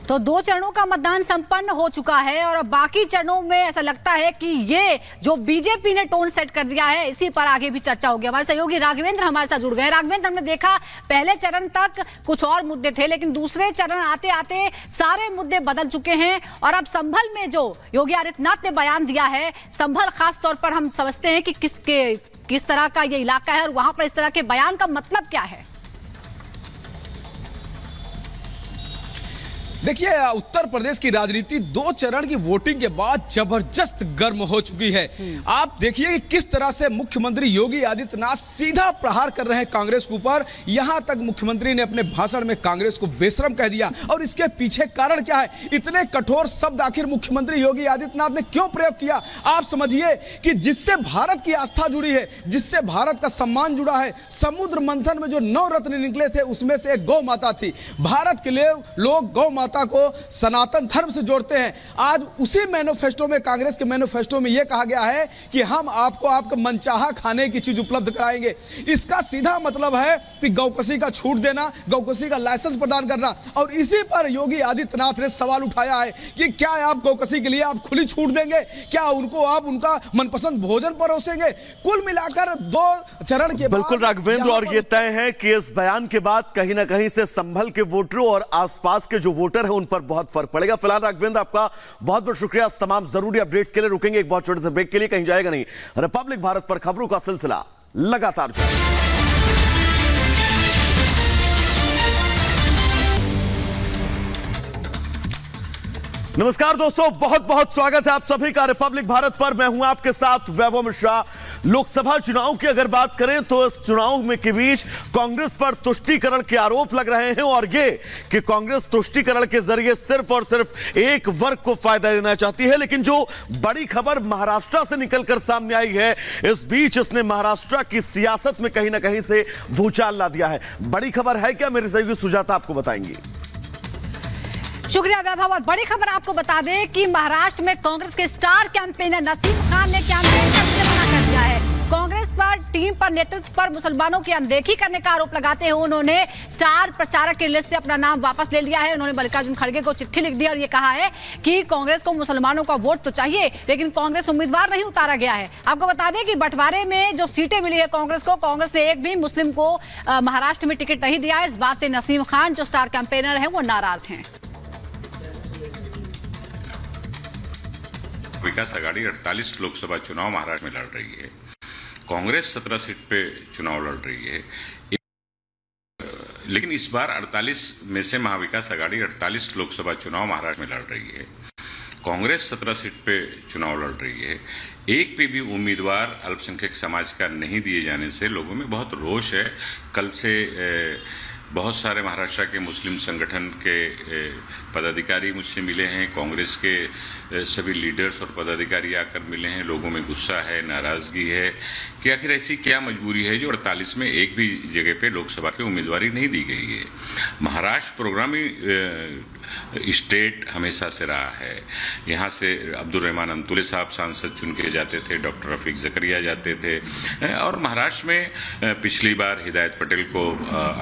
तो 2 चरणों का मतदान संपन्न हो चुका है और अब बाकी चरणों में ऐसा लगता है कि ये जो बीजेपी ने टोन सेट कर दिया है इसी पर आगे भी चर्चा होगी। हमारे सहयोगी राघवेंद्र हमारे साथ जुड़ गए। राघवेंद्र, हमने देखा पहले चरण तक कुछ और मुद्दे थे, लेकिन दूसरे चरण आते आते सारे मुद्दे बदल चुके हैं और अब संभल में जो योगी आदित्यनाथ ने बयान दिया है, संभल खास तौर पर हम समझते हैं कि किस तरह का ये इलाका है और वहां पर इस तरह के बयान का मतलब क्या है। देखिए, उत्तर प्रदेश की राजनीति 2 चरण की वोटिंग के बाद जबरदस्त गर्म हो चुकी है। आप देखिए कि किस तरह से मुख्यमंत्री योगी आदित्यनाथ सीधा प्रहार कर रहे हैं कांग्रेस के ऊपर। यहां तक मुख्यमंत्री ने अपने भाषण में कांग्रेस को बेशरम कह दिया और इसके पीछे कारण क्या है, इतने कठोर शब्द आखिर मुख्यमंत्री योगी आदित्यनाथ ने क्यों प्रयोग किया। आप समझिए कि जिससे भारत की आस्था जुड़ी है, जिससे भारत का सम्मान जुड़ा है, समुद्र मंथन में जो 9 रत्न निकले थे उसमें से एक गौ माता थी। भारत के लिए लोग गौ माता को सनातन धर्म से जोड़ते हैं। आज उसी मैनिफेस्टो में, कांग्रेस के मैनिफेस्टो में यह कहा गया है कि हम आपको आपका मनचाहा खाने की चीज उपलब्ध कराएंगे। इसका सीधा मतलब है कि गौकसी का छूट देना, गौकसी का लाइसेंस प्रदान करना। और इसी पर योगी आदित्यनाथ ने सवाल उठाया है कि क्या आप गौकसी के लिए आप खुली छूट देंगे, क्या उनको आप उनका मनपसंद भोजन परोसेंगे। कुल मिलाकर 2 चरण के बिल्कुल राघवेंद्र, और यह तय है कि इस बयान के बाद कहीं ना कहीं से संभल के वोटरों और आसपास के जो वोटर हैं उन पर बहुत फर्क पड़ेगा। फिलहाल राघवेंद्र, आपका बहुत बहुत शुक्रिया इस तमाम जरूरी अपडेट्स के लिए। रुकेंगे एक बहुत छोटे से ब्रेक के लिए, कहीं जाएगा नहीं। रिपब्लिक भारत पर खबरों का सिलसिला लगातार जारी। नमस्कार दोस्तों, बहुत बहुत स्वागत है आप सभी का रिपब्लिक भारत पर। मैं हूं आपके साथ वैभव मिश्रा। लोकसभा चुनाव की अगर बात करें तो इस चुनाव में के बीच कांग्रेस पर तुष्टीकरण के आरोप लग रहे हैं और ये कि कांग्रेस तुष्टीकरण के जरिए सिर्फ और सिर्फ एक वर्ग को फायदा देना चाहती है। लेकिन जो बड़ी खबर महाराष्ट्र से निकलकर सामने आई है, इस बीच इसने महाराष्ट्र की सियासत में कहीं ना कहीं से भूचाल ला दिया है। बड़ी खबर है क्या, मेरे सहयोगी सुजाता आपको बताएंगी। शुक्रिया वैभव। और बड़ी खबर आपको बता दें कि महाराष्ट्र में कांग्रेस के स्टार कैंपेनर नसीम खान ने कैंपेन करने से मना कर दिया है। कांग्रेस पर टीम पर नेतृत्व पर मुसलमानों की अनदेखी करने का आरोप लगाते हुए उन्होंने स्टार प्रचारक की लिस्ट से अपना नाम वापस ले लिया है। उन्होंने मल्लिकार्जुन खड़गे को चिट्ठी लिख दी और ये कहा है कि कांग्रेस को मुसलमानों का वोट तो चाहिए, लेकिन कांग्रेस उम्मीदवार नहीं उतारा गया है। आपको बता दें कि बंटवारे में जो सीटें मिली है कांग्रेस को, कांग्रेस ने एक भी मुस्लिम को महाराष्ट्र में टिकट नहीं दिया है। इस बात से नसीम खान जो स्टार कैंपेनर है वो नाराज हैं। विकास आघाड़ी 48 लोकसभा चुनाव महाराष्ट्र में लड़ रही है। कांग्रेस 17 सीट पे चुनाव लड़ रही है। लेकिन इस बार 48 में से महाविकास आघाड़ी 48 लोकसभा चुनाव महाराष्ट्र में लड़ रही है। कांग्रेस 17 सीट पे चुनाव लड़ रही है। एक पे भी उम्मीदवार अल्पसंख्यक समाज का नहीं दिए जाने से लोगों में बहुत रोष है। कल से बहुत सारे महाराष्ट्र के मुस्लिम संगठन के पदाधिकारी मुझसे मिले हैं, कांग्रेस के सभी लीडर्स और पदाधिकारी आकर मिले हैं। लोगों में गुस्सा है, नाराजगी है कि आखिर ऐसी क्या मजबूरी है जो 48 में एक भी जगह पे लोकसभा की उम्मीदवारी नहीं दी गई है। महाराष्ट्र प्रोग्रामी स्टेट हमेशा से रहा है। यहाँ से अब्दुल रहमान अंतुले साहब सांसद चुन के जाते थे, डॉक्टर रफीक जकरिया जाते थे और महाराष्ट्र में पिछली बार हिदायत पटेल को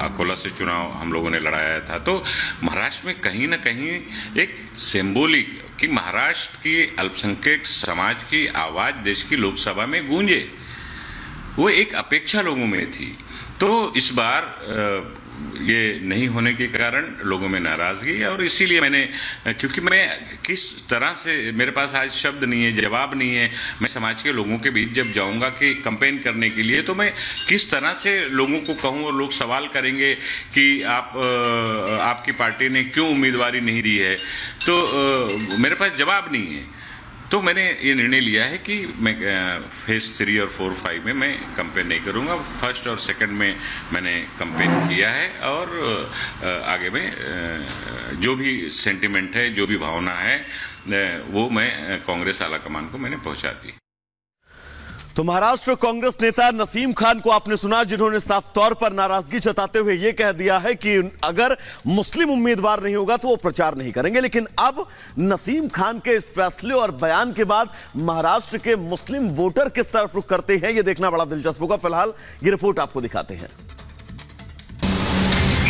अकोला से चुनाव हम लोगों ने लड़ाया था। तो महाराष्ट्र में कहीं ना कहीं एक सिंबॉलिक कि महाराष्ट्र की अल्पसंख्यक समाज की आवाज देश की लोकसभा में गूंजे, वो एक अपेक्षा लोगों में थी। तो इस बार ये नहीं होने के कारण लोगों में नाराजगी है और इसीलिए मैंने, क्योंकि मैं किस तरह से, मेरे पास आज शब्द नहीं है, जवाब नहीं है। मैं समाज के लोगों के बीच जब जाऊंगा कि कैंपेन करने के लिए, तो मैं किस तरह से लोगों को कहूं और लोग सवाल करेंगे कि आपकी पार्टी ने क्यों उम्मीदवारी नहीं दी है, तो मेरे पास जवाब नहीं है। तो मैंने ये निर्णय लिया है कि मैं फेज 3 और 4, 5 में मैं कैंपेन नहीं करूंगा। फर्स्ट और सेकंड में मैंने कैंपेन किया है और आगे में जो भी सेंटिमेंट है, जो भी भावना है, वो मैं कांग्रेस आला कमान को मैंने पहुंचा दी। तो महाराष्ट्र कांग्रेस नेता नसीम खान को आपने सुना, जिन्होंने साफ तौर पर नाराजगी जताते हुए यह कह दिया है कि अगर मुस्लिम उम्मीदवार नहीं होगा तो वो प्रचार नहीं करेंगे। लेकिन अब नसीम खान के इस फैसले और बयान के बाद महाराष्ट्र के मुस्लिम वोटर किस तरफ रुख करते हैं, यह देखना बड़ा दिलचस्प होगा। फिलहाल ये रिपोर्ट आपको दिखाते हैं।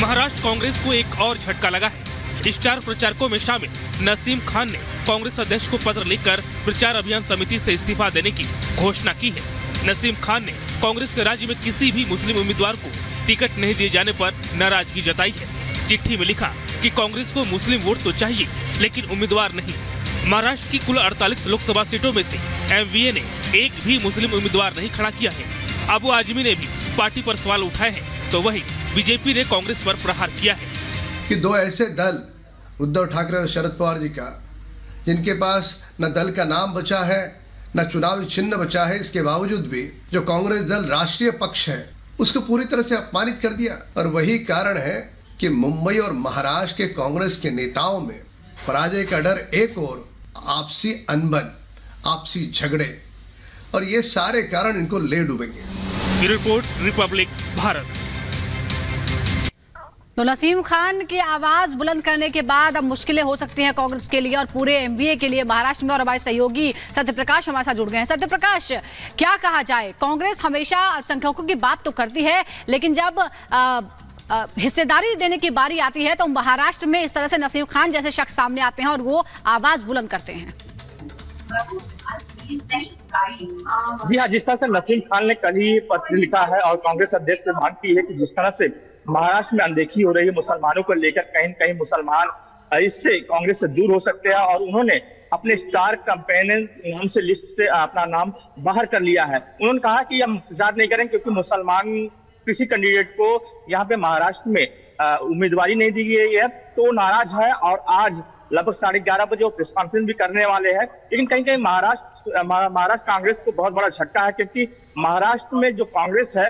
महाराष्ट्र कांग्रेस को एक और झटका लगा है। स्टार प्रचारकों में शामिल नसीम खान ने कांग्रेस अध्यक्ष को पत्र लिखकर प्रचार अभियान समिति से इस्तीफा देने की घोषणा की है। नसीम खान ने कांग्रेस के राज्य में किसी भी मुस्लिम उम्मीदवार को टिकट नहीं दिए जाने पर नाराजगी जताई है। चिट्ठी में लिखा कि कांग्रेस को मुस्लिम वोट तो चाहिए लेकिन उम्मीदवार नहीं। महाराष्ट्र की कुल 48 लोकसभा सीटों में से एमवीए ने एक भी मुस्लिम उम्मीदवार नहीं खड़ा किया है। अबू आजमी ने भी पार्टी पर सवाल उठाए हैं तो वही बीजेपी ने कांग्रेस पर प्रहार किया है कि दो ऐसे दल, उद्धव ठाकरे और शरद पवार जी का, जिनके पास न दल का नाम बचा है न चुनावी चिन्ह बचा है, इसके बावजूद भी जो कांग्रेस दल राष्ट्रीय पक्ष है उसको पूरी तरह से अपमानित कर दिया। और वही कारण है कि मुंबई और महाराष्ट्र के कांग्रेस के नेताओं में पराजय का डर एक और आपसी अनबन, आपसी झगड़े, और ये सारे कारण इनको ले डूबेंगे। Report Republic Bharat. तो नसीम खान की आवाज बुलंद करने के बाद अब मुश्किलें हो सकती हैं कांग्रेस के लिए और पूरे एमवीए के लिए महाराष्ट्र में। और हमारे सहयोगी सत्यप्रकाश हमारे साथ जुड़ गए हैं। सत्यप्रकाश, क्या कहा जाए, कांग्रेस हमेशा अल्पसंख्यकों की बात तो करती है लेकिन जब हिस्सेदारी देने की बारी आती है तो महाराष्ट्र में इस तरह से नसीम खान जैसे शख्स सामने आते हैं और वो आवाज बुलंद करते हैं। जी हाँ, जिस तरह से नसीम खान ने कल ही पत्र लिखा है और कांग्रेस अध्यक्ष से मांग की है कि जिस तरह से महाराष्ट्र में अनदेखी हो रही है मुसलमानों को लेकर, कहीं न कहीं मुसलमान इससे कांग्रेस से दूर हो सकते हैं और उन्होंने अपने स्टार कैंपेन नाम से लिस्ट से अपना नाम बाहर कर लिया है। उन्होंने कहा कि हम प्रचार नहीं करेंगे क्योंकि मुसलमान किसी कैंडिडेट को यहाँ पे महाराष्ट्र में उम्मीदवारी नहीं दी गई है तो नाराज है और आज लगभग 11:30 बजे वो प्रेस कॉन्फ्रेंस भी करने वाले हैं। लेकिन कहीं कहीं महाराष्ट्र कांग्रेस को बहुत बड़ा झटका है क्योंकि महाराष्ट्र में जो कांग्रेस है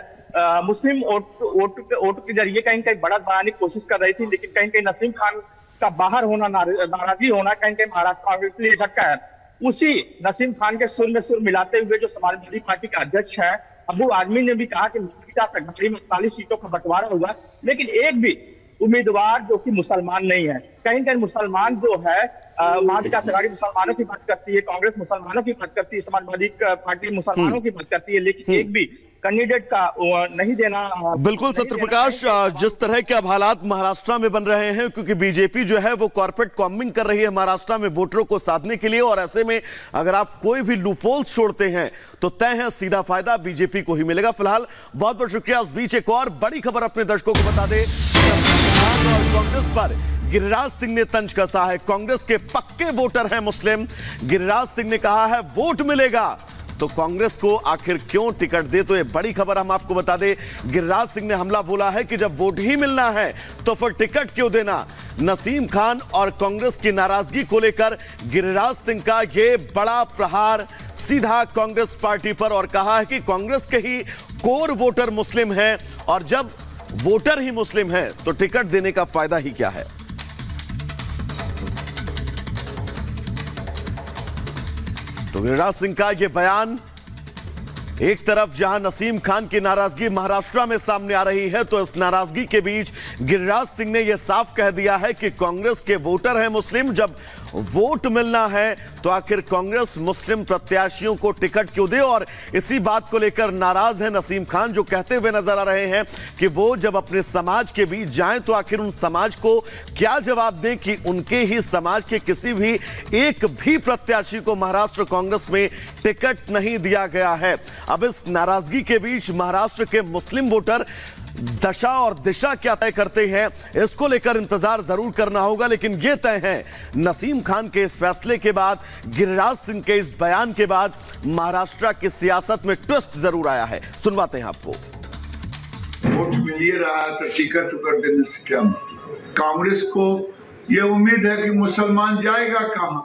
मुस्लिम वोट के जरिए कहीं कहीं बढ़त बनाने की कोशिश कर रही थी, लेकिन कहीं कहीं नसीम खान का बाहर होना, नाराजगी होना कहीं कहीं महाराष्ट्र कांग्रेस के लिए झटका है। उसी नसीम खान के सुर में सुर मिलाते हुए जो समाजवादी पार्टी के अध्यक्ष है अबू आजमी ने भी कहा कि महाविकास में 48 सीटों का बंटवारा हुआ लेकिन एक भी उम्मीदवार जो कि मुसलमान नहीं है। कहीं कहीं मुसलमान जो है महाविकास आघाड़ी मुसलमानों की बात करती है, कांग्रेस मुसलमानों की बात करती है, समाजवादी पार्टी मुसलमानों की बात करती है, लेकिन एक भी कैंडिडेट का नहीं देना। बिल्कुल सत्यप्रकाश, जिस तरह के अब हालात महाराष्ट्र में बन रहे हैं क्योंकि बीजेपी जो है वो कॉर्पोरेट कॉम्बिंग कर रही है महाराष्ट्र में वोटरों को साधने के लिए, और ऐसे में अगर आप कोई भी लूपहोल्स छोड़ते हैं तो तय है सीधा फायदा बीजेपी को ही मिलेगा। फिलहाल बहुत बहुत शुक्रिया। इस बीच एक और बड़ी खबर अपने दर्शकों को बता दें, कांग्रेस पर गिरिराज सिंह ने तंज कसा है। कांग्रेस के पक्के वोटर हैं मुस्लिम। गिरिराज सिंह ने कहा है वोट मिलेगा तो कांग्रेस को आखिर क्यों टिकट दे। तो ये बड़ी खबर हम आपको बता दें, गिरिराज सिंह ने हमला बोला है कि जब वोट ही मिलना है तो फिर टिकट क्यों देना। नसीम खान और कांग्रेस की नाराजगी को लेकर गिरिराज सिंह का ये बड़ा प्रहार सीधा कांग्रेस पार्टी पर, और कहा है कि कांग्रेस के ही कोर वोटर मुस्लिम हैं और जब वोटर ही मुस्लिम है तो टिकट देने का फायदा ही क्या है। तो गिरिराज सिंह का यह बयान, एक तरफ जहां नसीम खान की नाराजगी महाराष्ट्र में सामने आ रही है तो इस नाराजगी के बीच गिरिराज सिंह ने यह साफ कह दिया है कि कांग्रेस के वोटर हैं मुस्लिम, जब वोट मिलना है तो आखिर कांग्रेस मुस्लिम प्रत्याशियों को टिकट क्यों दे। और इसी बात को लेकर नाराज है नसीम खान, जो कहते हुए नजर आ रहे हैं कि वो जब अपने समाज के बीच जाएं तो आखिर उन समाज को क्या जवाब दें कि उनके ही समाज के किसी भी एक भी प्रत्याशी को महाराष्ट्र कांग्रेस में टिकट नहीं दिया गया है। अब इस नाराजगी के बीच महाराष्ट्र के मुस्लिम वोटर दशा और दिशा क्या तय करते हैं इसको लेकर इंतजार जरूर करना होगा, लेकिन यह तय है नसीम खान के इस फैसले के बाद, गिरिराज सिंह के इस बयान के बाद महाराष्ट्र की सियासत में ट्विस्ट जरूर आया है। सुनवाते हैं आपको। वोट मिल ही रहा है तो टिकट उकट देने से क्या मतलब। कांग्रेस को यह उम्मीद है कि मुसलमान जाएगा कहां,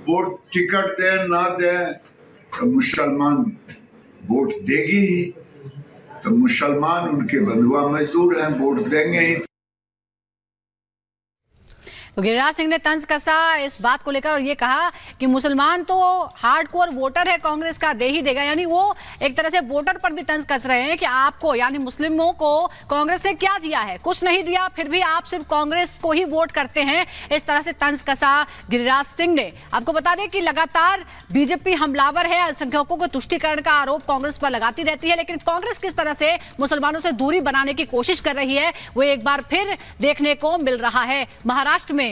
वोट टिकट दे ना दे तो मुसलमान वोट देगी ही, तो मुसलमान उनके बंधुआ मजदूर हैं, वोट देंगे ही। तो गिरिराज सिंह ने तंज कसा इस बात को लेकर और ये कहा कि मुसलमान तो हार्डकोर वोटर है कांग्रेस का, दे ही देगा। यानी वो एक तरह से वोटर पर भी तंज कस रहे हैं कि आपको यानी मुस्लिमों को कांग्रेस ने क्या दिया है, कुछ नहीं दिया, फिर भी आप सिर्फ कांग्रेस को ही वोट करते हैं। इस तरह से तंज कसा गिरिराज सिंह ने। आपको बता दें कि लगातार बीजेपी हमलावर है, अल्पसंख्यकों को तुष्टीकरण का आरोप कांग्रेस पर लगाती रहती है, लेकिन कांग्रेस किस तरह से मुसलमानों से दूरी बनाने की कोशिश कर रही है वो एक बार फिर देखने को मिल रहा है। महाराष्ट्र में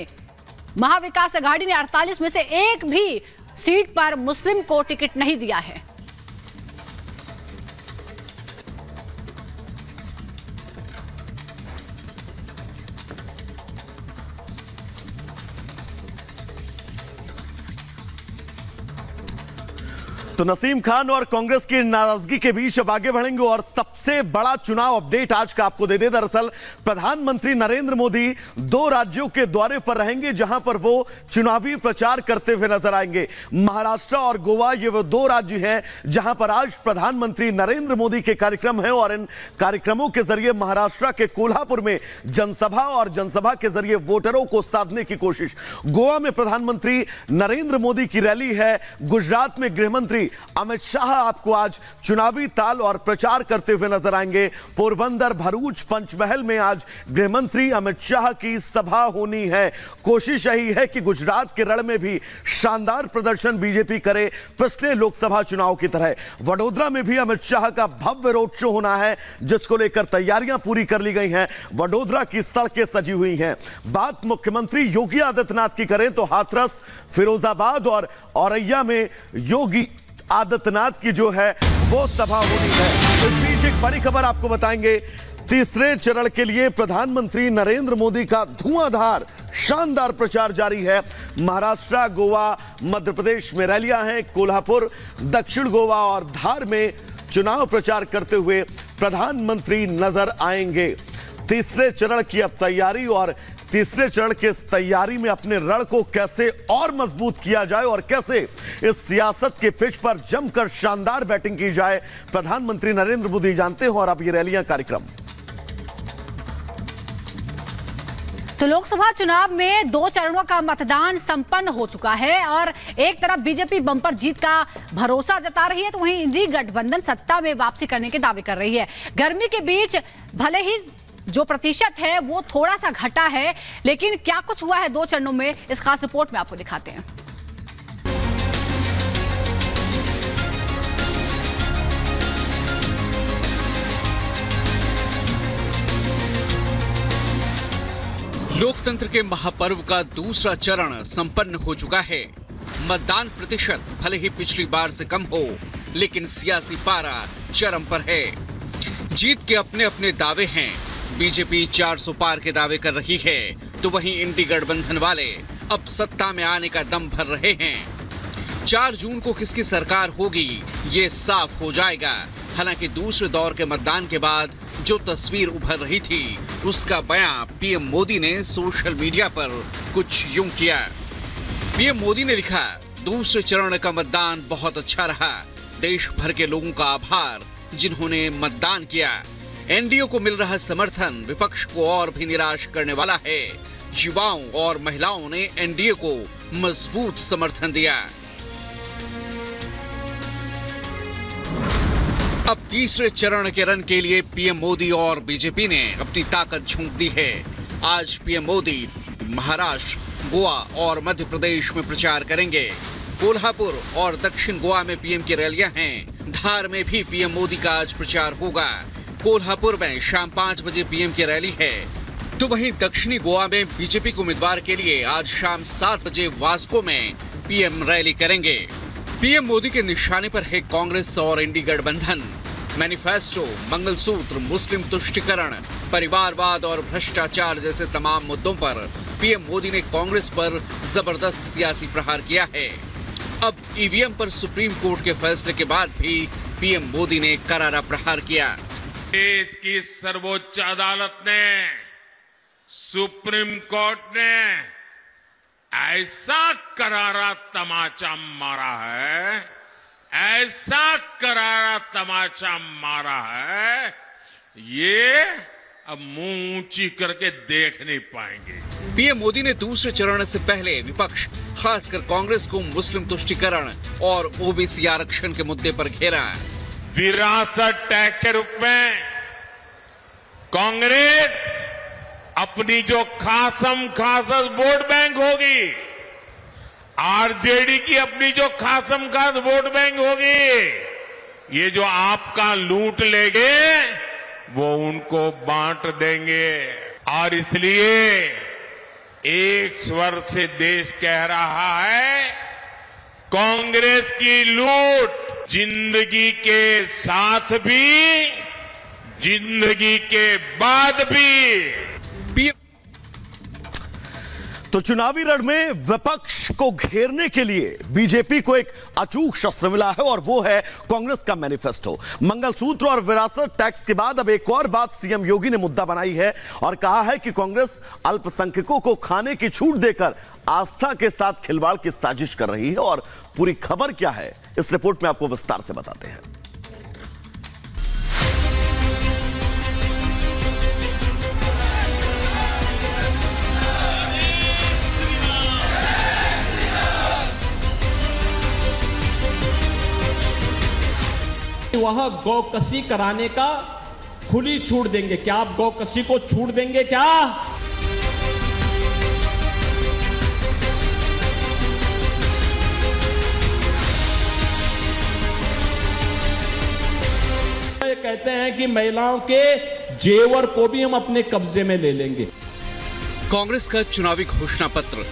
महाविकास आघाड़ी ने 48 में से एक भी सीट पर मुस्लिम को टिकट नहीं दिया है। तो नसीम खान और कांग्रेस की नाराजगी के बीच अब आगे बढ़ेंगे और सबसे बड़ा चुनाव अपडेट आज का आपको दे दे। दरअसल प्रधानमंत्री नरेंद्र मोदी 2 राज्यों के दौरे पर रहेंगे जहां पर वो चुनावी प्रचार करते हुए नजर आएंगे। महाराष्ट्र और गोवा ये वो 2 राज्य हैं जहां पर आज प्रधानमंत्री नरेंद्र मोदी के कार्यक्रम है और इन कार्यक्रमों के जरिए महाराष्ट्र के कोल्हापुर में जनसभा और जनसभा के जरिए वोटरों को साधने की कोशिश। गोवा में प्रधानमंत्री नरेंद्र मोदी की रैली है। गुजरात में गृहमंत्री अमित शाह आपको आज चुनावी ताल और प्रचार करते हुए नजर आएंगे। पोरबंदर, भरूच, पंचमहल में आज गृहमंत्री अमित शाह की सभा होनी है। कोशिश यही है कि गुजरात के रण में भी शानदार प्रदर्शन बीजेपी करे, पिछले लोकसभा चुनाव की तरह। वडोदरा में भी अमित शाह का भव्य रोड शो होना है जिसको लेकर तैयारियां पूरी कर ली गई हैं। वडोदरा की सड़कें सजी हुई हैं। बात मुख्यमंत्री योगी आदित्यनाथ की करें तो हाथरस, फिरोजाबाद और औरैया में योगी आदित्यनाथ की जो है वो सभा होनी है। इस बीच एक बड़ी खबर आपको बताएंगे। तीसरे चरण के लिए प्रधानमंत्री नरेंद्र मोदी का धुआंधार शानदार प्रचार जारी है। महाराष्ट्र, गोवा, मध्य प्रदेश में रैलियां हैं। कोल्हापुर, दक्षिण गोवा और धार में चुनाव प्रचार करते हुए प्रधानमंत्री नजर आएंगे। तीसरे चरण की अब तैयारी और तीसरे चरण के इस तैयारी में अपने रण को कैसे और मजबूत किया जाए और कैसे इस सियासत के पिच पर जमकर शानदार बैटिंग की जाए, प्रधानमंत्री नरेंद्र मोदी जानते हैं। और अब ये रैलियां, कार्यक्रम। तो लोकसभा चुनाव में 2 चरणों का मतदान संपन्न हो चुका है और एक तरफ बीजेपी बम्पर जीत का भरोसा जता रही है तो वहीं इंडी गठबंधन सत्ता में वापसी करने के दावे कर रही है। गर्मी के बीच भले ही जो प्रतिशत है वो थोड़ा सा घटा है, लेकिन क्या कुछ हुआ है 2 चरणों में, इस खास रिपोर्ट में आपको दिखाते हैं। लोकतंत्र के महापर्व का दूसरा चरण संपन्न हो चुका है। मतदान प्रतिशत भले ही पिछली बार से कम हो, लेकिन सियासी पारा चरम पर है। जीत के अपने अपने दावे हैं। बीजेपी 400 पार के दावे कर रही है तो वहीं इंडी गठबंधन वाले अब सत्ता में आने का दम भर रहे हैं। 4 जून को किसकी सरकार होगी ये साफ हो जाएगा। हालांकि दूसरे दौर के मतदान के बाद जो तस्वीर उभर रही थी उसका बयां पीएम मोदी ने सोशल मीडिया पर कुछ यूं किया। पीएम मोदी ने लिखा, दूसरे चरण का मतदान बहुत अच्छा रहा। देश भर के लोगों का आभार जिन्होंने मतदान किया। एनडीए को मिल रहा समर्थन विपक्ष को और भी निराश करने वाला है। युवाओं और महिलाओं ने एनडीए को मजबूत समर्थन दिया। अब तीसरे चरण के रन के लिए पीएम मोदी और बीजेपी ने अपनी ताकत झोंक दी है। आज पीएम मोदी महाराष्ट्र, गोवा और मध्य प्रदेश में प्रचार करेंगे। कोल्हापुर और दक्षिण गोवा में पीएम की रैलियां हैं। धार में भी पीएम मोदी का आज प्रचार होगा। कोल्हापुर में शाम 5 बजे पीएम की रैली है तो वहीं दक्षिणी गोवा में बीजेपी के उम्मीदवार के लिए आज शाम 7 बजे वास्को में पीएम रैली करेंगे। पीएम मोदी के निशाने पर है कांग्रेस और इंडी गठबंधन। मैनिफेस्टो, मंगलसूत्र, मुस्लिम तुष्टीकरण, परिवारवाद और भ्रष्टाचार जैसे तमाम मुद्दों पर पीएम मोदी ने कांग्रेस पर जबरदस्त सियासी प्रहार किया है। अब ईवीएम पर सुप्रीम कोर्ट के फैसले के बाद भी पीएम मोदी ने करारा प्रहार किया। देश की सर्वोच्च अदालत ने, सुप्रीम कोर्ट ने ऐसा करारा तमाचा मारा है, ऐसा करारा तमाचा मारा है, ये अब मुंह ऊंची करके देख नहीं पाएंगे। पीएम मोदी ने दूसरे चरण से पहले विपक्ष, खासकर कांग्रेस को मुस्लिम तुष्टीकरण और ओबीसी आरक्षण के मुद्दे पर घेरा। विरासत टैक्स के रूप में कांग्रेस अपनी जो खासम खास वोट बैंक होगी, आरजेडी की अपनी जो खासम खास वोट बैंक होगी, ये जो आपका लूट लेंगे वो उनको बांट देंगे। और इसलिए एक स्वर से देश कह रहा है, कांग्रेस की लूट जिंदगी के साथ भी, जिंदगी के बाद भी। तो चुनावी रण में विपक्ष को घेरने के लिए बीजेपी को एक अचूक शस्त्र मिला है और वो है कांग्रेस का मैनिफेस्टो। मंगलसूत्र और विरासत टैक्स के बाद अब एक और बात सीएम योगी ने मुद्दा बनाई है और कहा है कि कांग्रेस अल्पसंख्यकों को खाने की छूट देकर आस्था के साथ खिलवाड़ की साजिश कर रही है। और पूरी खबर क्या है, इस रिपोर्ट में आपको विस्तार से बताते हैं। वहां गौकसी कराने का खुली छूट देंगे। क्या आप गौकसी को छूट देंगे क्या? ये कहते हैं कि महिलाओं के जेवर को भी हम अपने कब्जे में ले लेंगे। कांग्रेस का चुनावी घोषणा पत्र